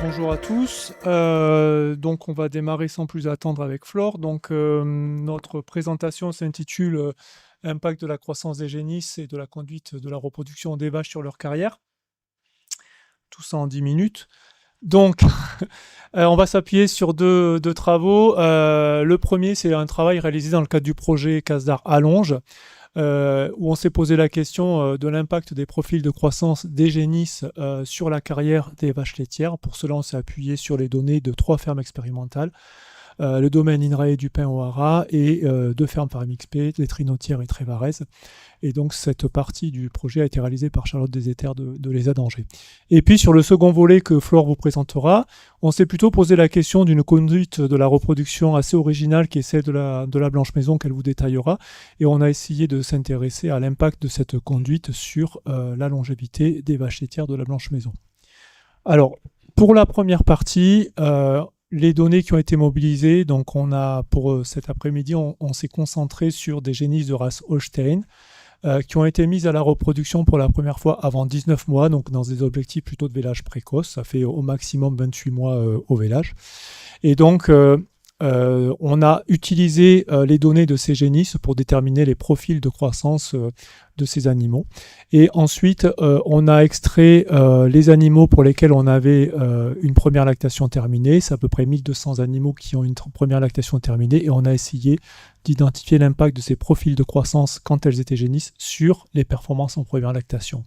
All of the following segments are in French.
Bonjour à tous. Donc on va démarrer sans plus attendre avec Flore. Donc notre présentation s'intitule Impact de la croissance des génisses et de la conduite de la reproduction des vaches sur leur carrière. Tout ça en 10 minutes. Donc on va s'appuyer sur deux travaux. Le premier, c'est un travail réalisé dans le cadre du projet CASDAR Allonge, où on s'est posé la question de l'impact des profils de croissance des génisses sur la carrière des vaches laitières. Pour cela, on s'est appuyé sur les données de 3 fermes expérimentales, le domaine INRAE du Pin au Hara et 2 fermes par MXP, les Trinotières et Trévarez. Et donc cette partie du projet a été réalisée par Charlotte Deséters de l'ESA d'Angers. Et puis sur le second volet que Flore vous présentera, on s'est plutôt posé la question d'une conduite de la reproduction assez originale qui est celle de la blanche maison qu'elle vous détaillera. Et on a essayé de s'intéresser à l'impact de cette conduite sur la longévité des vaches laitières de la blanche maison. Alors, pour la première partie, les données qui ont été mobilisées, donc on a pour cet après-midi, on s'est concentré sur des génisses de race Holstein qui ont été mises à la reproduction pour la première fois avant 19 mois, donc dans des objectifs plutôt de vélage précoce. Ça fait au maximum 28 mois au vélage. Et donc, on a utilisé les données de ces génisses pour déterminer les profils de croissance de ces animaux. Et ensuite, on a extrait les animaux pour lesquels on avait une première lactation terminée. C'est à peu près 1200 animaux qui ont une première lactation terminée. Et on a essayé d'identifier l'impact de ces profils de croissance quand elles étaient génisses sur les performances en première lactation.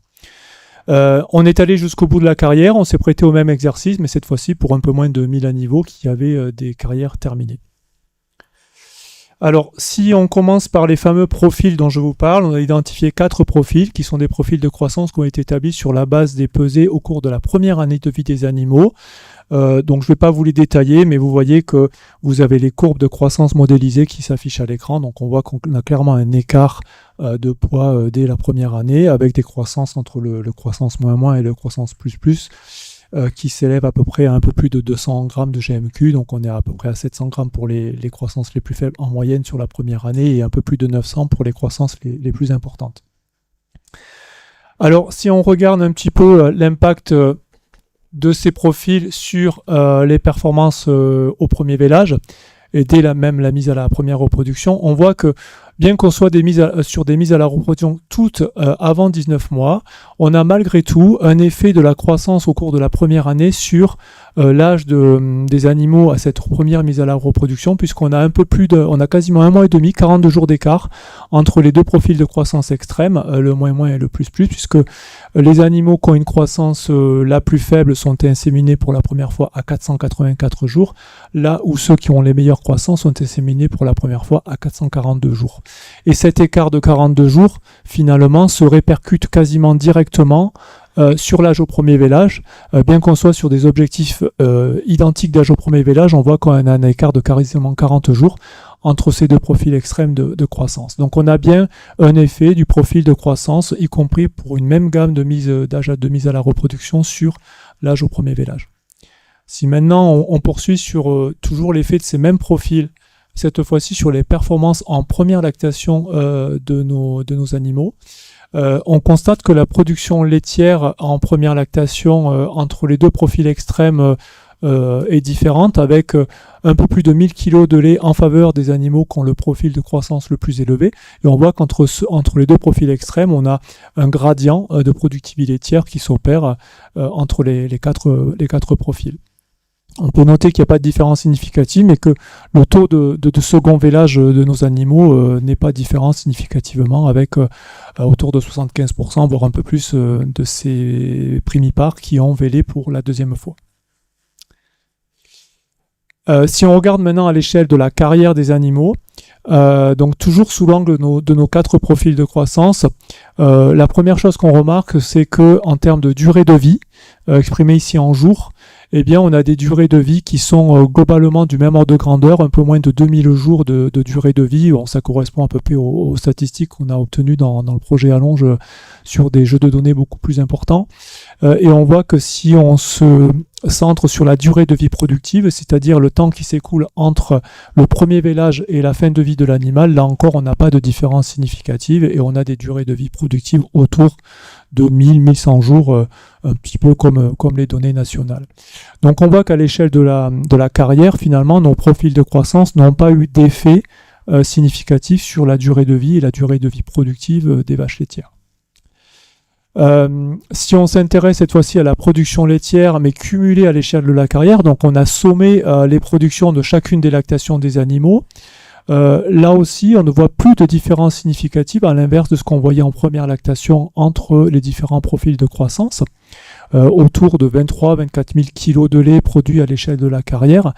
On est allé jusqu'au bout de la carrière, on s'est prêté au même exercice, mais cette fois-ci pour un peu moins de 1000 animaux qui avaient des carrières terminées. Alors, si on commence par les fameux profils dont je vous parle, on a identifié 4 profils qui sont des profils de croissance qui ont été établis sur la base des pesées au cours de la première année de vie des animaux. Donc je ne vais pas vous les détailler, mais vous voyez que vous avez les courbes de croissance modélisées qui s'affichent à l'écran. Donc on voit qu'on a clairement un écart de poids dès la première année, avec des croissances entre le croissance moins et le croissance plus, qui s'élève à peu près à un peu plus de 200 grammes de GMQ. Donc on est à peu près à 700 grammes pour les croissances les plus faibles en moyenne sur la première année et un peu plus de 900 pour les croissances les plus importantes. Alors si on regarde un petit peu l'impact de ces profils sur les performances au premier vélage et dès la mise à la première reproduction, on voit que bien qu'on soit sur des mises à la reproduction toutes avant 19 mois, on a malgré tout un effet de la croissance au cours de la première année sur l'âge des animaux à cette première mise à la reproduction, puisqu'on a on a quasiment 1 mois et demi, 42 jours d'écart entre les 2 profils de croissance extrême, le moins et le plus, puisque les animaux qui ont une croissance la plus faible sont inséminés pour la première fois à 484 jours, là où ceux qui ont les meilleures croissances sont inséminés pour la première fois à 442 jours. Et cet écart de 42 jours, finalement, se répercute quasiment directement sur l'âge au premier vélage. Bien qu'on soit sur des objectifs identiques d'âge au premier vélage, on voit qu'on a un écart de quasiment 40 jours entre ces 2 profils extrêmes de croissance. Donc on a bien un effet du profil de croissance, y compris pour une même gamme de mise à la reproduction sur l'âge au premier vélage. Si maintenant on poursuit sur toujours l'effet de ces mêmes profils, cette fois-ci sur les performances en première lactation de nos animaux, on constate que la production laitière en première lactation entre les 2 profils extrêmes est différente, avec un peu plus de 1000 kg de lait en faveur des animaux qui ont le profil de croissance le plus élevé. Et on voit qu'entre les 2 profils extrêmes, on a un gradient de productivité laitière qui s'opère entre les quatre profils. On peut noter qu'il n'y a pas de différence significative, mais que le taux de second vélage de nos animaux n'est pas différent significativement, avec autour de 75%, voire un peu plus de ces primipares qui ont vélé pour la deuxième fois. Si on regarde maintenant à l'échelle de la carrière des animaux, donc toujours sous l'angle de nos 4 profils de croissance, la première chose qu'on remarque, c'est que en termes de durée de vie, exprimée ici en jours, eh bien, on a des durées de vie qui sont globalement du même ordre de grandeur, un peu moins de 2000 jours de durée de vie. Bon, ça correspond à peu près aux statistiques qu'on a obtenues dans le projet Allonge sur des jeux de données beaucoup plus importants. Et on voit que si on se centre sur la durée de vie productive, c'est-à-dire le temps qui s'écoule entre le premier vélage et la fin de vie de l'animal, là encore, on n'a pas de différence significative et on a des durées de vie productives autour de 1000-1100 jours, un petit peu comme les données nationales. Donc on voit qu'à l'échelle de la carrière, finalement, nos profils de croissance n'ont pas eu d'effet significatif sur la durée de vie et la durée de vie productive des vaches laitières. Si on s'intéresse cette fois-ci à la production laitière, mais cumulée à l'échelle de la carrière, donc on a sommé les productions de chacune des lactations des animaux. Là aussi, on ne voit plus de différence significative à l'inverse de ce qu'on voyait en première lactation entre les différents profils de croissance, autour de 23-24 000 kg de lait produits à l'échelle de la carrière.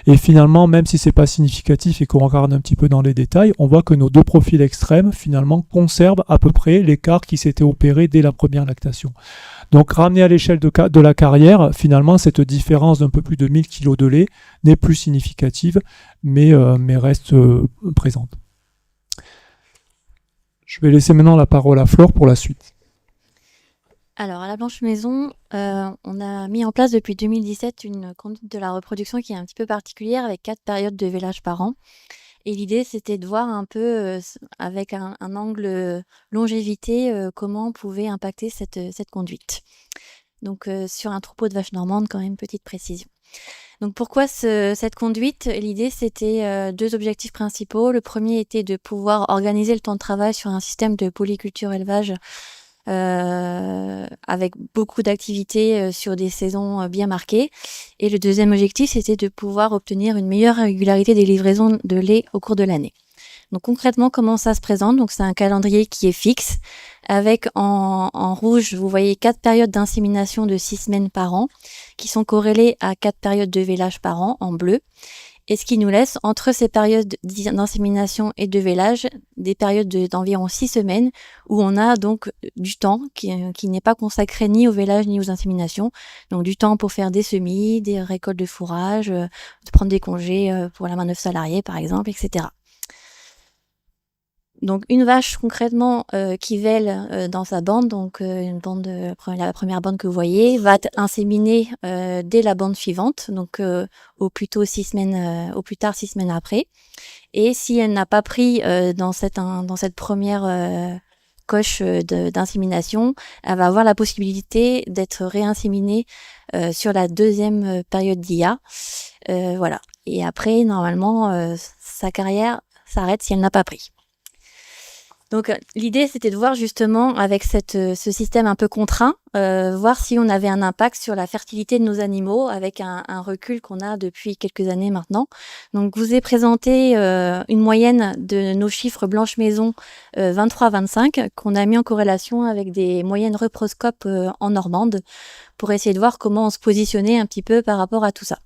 Et finalement, même si c'est pas significatif et qu'on regarde un petit peu dans les détails, on voit que nos deux profils extrêmes, finalement, conservent à peu près l'écart qui s'était opéré dès la première lactation. Donc, ramené à l'échelle de la carrière, finalement, cette différence d'un peu plus de 1000 kg de lait n'est plus significative, mais reste présente. Je vais laisser maintenant la parole à Flore pour la suite. Alors, à la Blanche Maison, on a mis en place depuis 2017 une conduite de la reproduction qui est un petit peu particulière avec 4 périodes de vélage par an. Et l'idée, c'était de voir un peu, avec un angle longévité, comment on pouvait impacter cette conduite. Donc, sur un troupeau de vaches normandes, quand même, petite précision. Donc, pourquoi cette conduite? L'idée, c'était 2 objectifs principaux. Le premier était de pouvoir organiser le temps de travail sur un système de polyculture élevage avec beaucoup d'activités sur des saisons bien marquées. Et le deuxième objectif, c'était de pouvoir obtenir une meilleure régularité des livraisons de lait au cours de l'année. Donc concrètement, comment ça se présente? Donc c'est un calendrier qui est fixe, avec en rouge, vous voyez 4 périodes d'insémination de 6 semaines par an, qui sont corrélées à 4 périodes de vélage par an, en bleu. Et ce qui nous laisse, entre ces périodes d'insémination et de vélage, des périodes d'environ 6 semaines, où on a donc du temps qui n'est pas consacré ni au vélage ni aux inséminations. Donc du temps pour faire des semis, des récoltes de fourrage, de prendre des congés pour la main-d'œuvre salariée par exemple, etc. Donc une vache concrètement qui vèle dans sa bande, donc une bande, la première bande que vous voyez, va inséminer dès la bande suivante, donc au plus tard 6 semaines après. Et si elle n'a pas pris dans cette première coche d'insémination, elle va avoir la possibilité d'être réinséminée sur la deuxième période d'IA. Voilà. Et après, normalement, sa carrière s'arrête si elle n'a pas pris. Donc l'idée, c'était de voir justement avec ce système un peu contraint, voir si on avait un impact sur la fertilité de nos animaux avec un recul qu'on a depuis quelques années maintenant. Donc je vous ai présenté une moyenne de nos chiffres Blanche Maison 23-25 qu'on a mis en corrélation avec des moyennes Reproscope en Normande pour essayer de voir comment on se positionnait un petit peu par rapport à tout ça.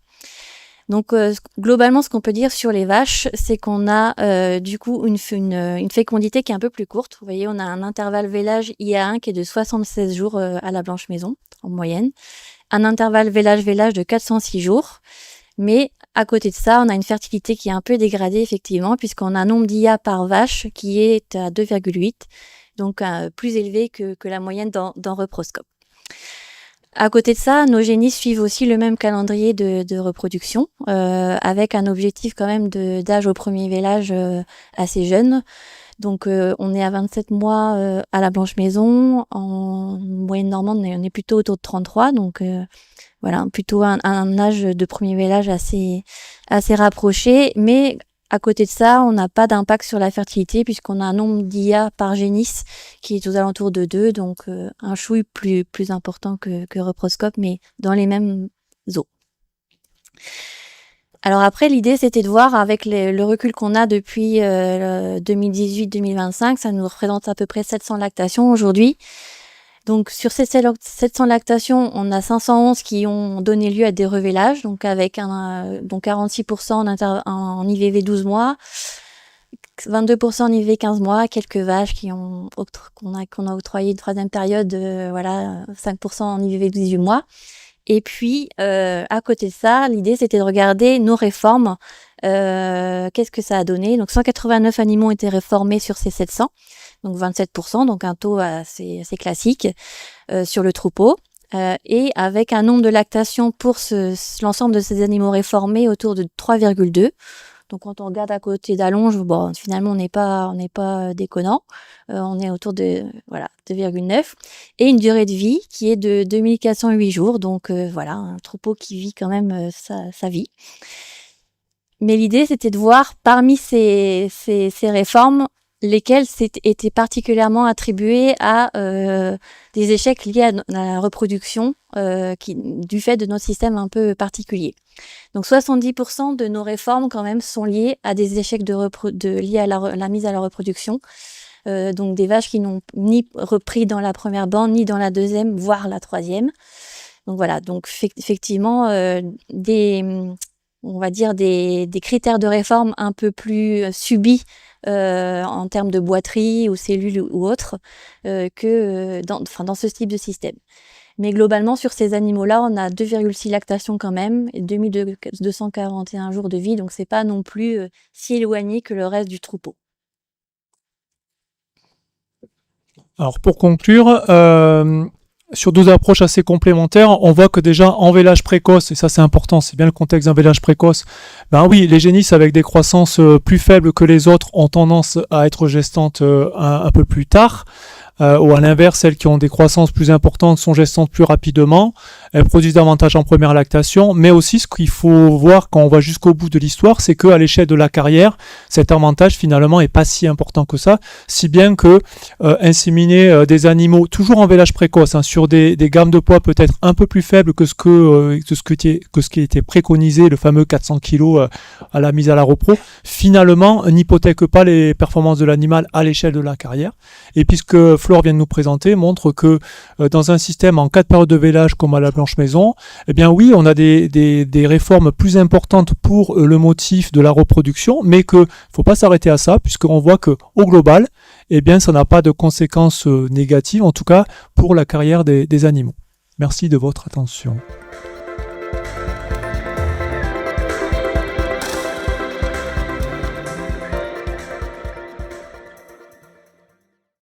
Donc globalement, ce qu'on peut dire sur les vaches, c'est qu'on a du coup une fécondité qui est un peu plus courte. Vous voyez, on a un intervalle vélage IA1 qui est de 76 jours à la Blanche Maison en moyenne, un intervalle vélage de 406 jours. Mais à côté de ça, on a une fertilité qui est un peu dégradée effectivement, puisqu'on a un nombre d'IA par vache qui est à 2,8, donc plus élevé que la moyenne dans Reproscope. À côté de ça, nos génisses suivent aussi le même calendrier de reproduction, avec un objectif quand même d'âge au premier vélage assez jeune. Donc on est à 27 mois à la Blanche Maison, en moyenne normande on est plutôt autour de 33, donc voilà, plutôt un âge de premier vélage assez rapproché, mais à côté de ça, on n'a pas d'impact sur la fertilité puisqu'on a un nombre d'IA par génisse qui est aux alentours de 2, donc un chouille plus important que Reproscope, mais dans les mêmes eaux. Alors après, l'idée, c'était de voir avec le recul qu'on a depuis 2018-2025, ça nous représente à peu près 700 lactations aujourd'hui. Donc sur ces 700 lactations, on a 511 qui ont donné lieu à des revélages, donc avec donc 46% en IVV 12 mois, 22% en IVV 15 mois, quelques vaches qu'on a octroyé une troisième période, 5% en IVV 18 mois. Et puis à côté de ça, l'idée c'était de regarder nos réformes, qu'est-ce que ça a donné. Donc 189 animaux ont été réformés sur ces 700. Donc 27%, donc un taux assez classique sur le troupeau, et avec un nombre de lactations pour l'ensemble de ces animaux réformés autour de 3,2. Donc quand on regarde à côté d'Allonges, bon, finalement on n'est pas déconnant. On est autour de 2,9 et une durée de vie qui est de 2408 jours. Donc voilà, un troupeau qui vit quand même sa vie. Mais l'idée, c'était de voir parmi ces réformes, lesquelles étaient particulièrement attribuées à des échecs liés à la reproduction du fait de notre système un peu particulier. Donc 70% de nos réformes quand même sont liées à des échecs liés à la mise à la reproduction. Donc des vaches qui n'ont ni repris dans la première bande, ni dans la deuxième, voire la troisième. Donc voilà, donc effectivement on va dire des critères de réforme un peu plus subis en termes de boiterie ou cellules ou autres que dans ce type de système. Mais globalement, sur ces animaux-là, on a 2,6 lactations quand même et 2241 jours de vie, donc c'est pas non plus si éloigné que le reste du troupeau. Alors pour conclure, sur 2 approches assez complémentaires, on voit que déjà en vélage précoce, et ça c'est important, c'est bien le contexte d'un vélage précoce, ben oui, les génisses avec des croissances plus faibles que les autres ont tendance à être gestantes un peu plus tard. Ou à l'inverse, celles qui ont des croissances plus importantes sont gestantes plus rapidement, elles produisent davantage en première lactation, mais aussi ce qu'il faut voir quand on va jusqu'au bout de l'histoire, c'est qu'à l'échelle de la carrière, cet avantage finalement est pas si important que ça, si bien que inséminer des animaux, toujours en vélage précoce, sur des gammes de poids peut-être un peu plus faibles que ce qui était préconisé, le fameux 400 kg à la mise à la repro, finalement n'hypothèque pas les performances de l'animal à l'échelle de la carrière. Et puisque Flore vient de nous présenter, montre que dans un système en 4 périodes de vélage comme à la Blanche Maison, eh bien oui, on a des réformes plus importantes pour le motif de la reproduction, mais que faut pas s'arrêter à ça, puisqu'on voit que au global, eh bien ça n'a pas de conséquences négatives, en tout cas pour la carrière des animaux. Merci de votre attention.